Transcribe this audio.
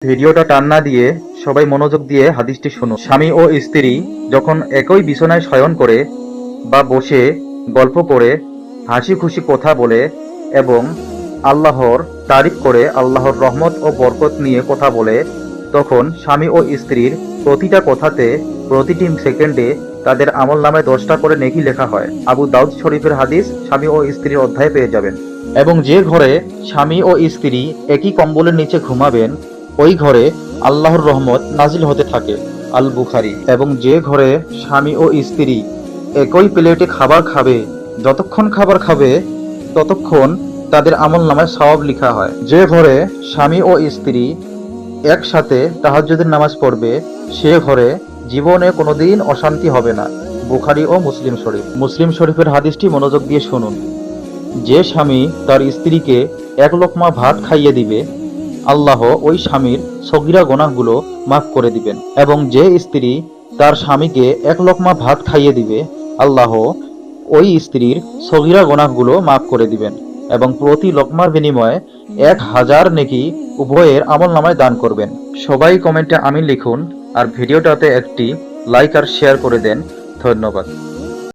ভিডিওটা টান না দিয়ে সবাই মনোযোগ দিয়ে হাদিসটি শুনুন। স্বামী ও স্ত্রী যখন একই বিছানায় শয়ন করে বা বসে গল্প করে হাসি খুশি কথা বলে এবং আল্লাহর তারিফ করে আল্লাহর রহমত ও বরকত নিয়ে কথা বলে, তখন স্বামী ও স্ত্রীর প্রতিটা কথাতে প্রতিটি সেকেন্ডে তাদের আমলনামায় 10টা করে নেকি লেখা হয়। আবু দাউদ শরীফের হাদিস, স্বামী ও স্ত্রীর অধ্যায়ে পেয়ে যাবেন। এবং যে ঘরে স্বামী ও স্ত্রী একই কম্বলের নিচে ঘুমাবেন, ওই ঘরে আল্লাহর রহমত নাজিল হতে থাকে। আল বুখারী। এবং যে ঘরে স্বামী ও স্ত্রী একই প্লেটে খাবার খাবে, যতক্ষণ খাবার খাবে ততক্ষণ তাদের আমলনামায় সওয়াব লেখা হয়। যে ঘরে স্বামী ও স্ত্রী একসাথে তাহাজ্জুদের নামাজ পড়বে, সে ঘরে জীবনে কোনোদিন অশান্তি হবে না। বুখারী ও মুসলিম শরীফ। মুসলিম শরীফের হাদিসটি মনোযোগ দিয়ে শুনুন। যে স্বামী তার স্ত্রীকে এক লোকমা ভাত খাইয়ে দিবে, আল্লাহ ওই স্বামীর সগীরা গুনাহগুলো মাফ করে দিবেন। এবং যে স্ত্রী তার স্বামীকে এক লোকমা ভাত খাইয়ে দিবে, আল্লাহ ওই স্ত্রীর সগীরা গুনাহগুলো মাফ করে দিবেন এবং প্রতি লোকমার বিনিময়ে 1000 নেকি উভয়ের আমলনামায় দান করবেন। সবাই কমেন্টে আমিন লিখুন আর ভিডিওটাতে একটি লাইক আর শেয়ার করে দেন। ধন্যবাদ।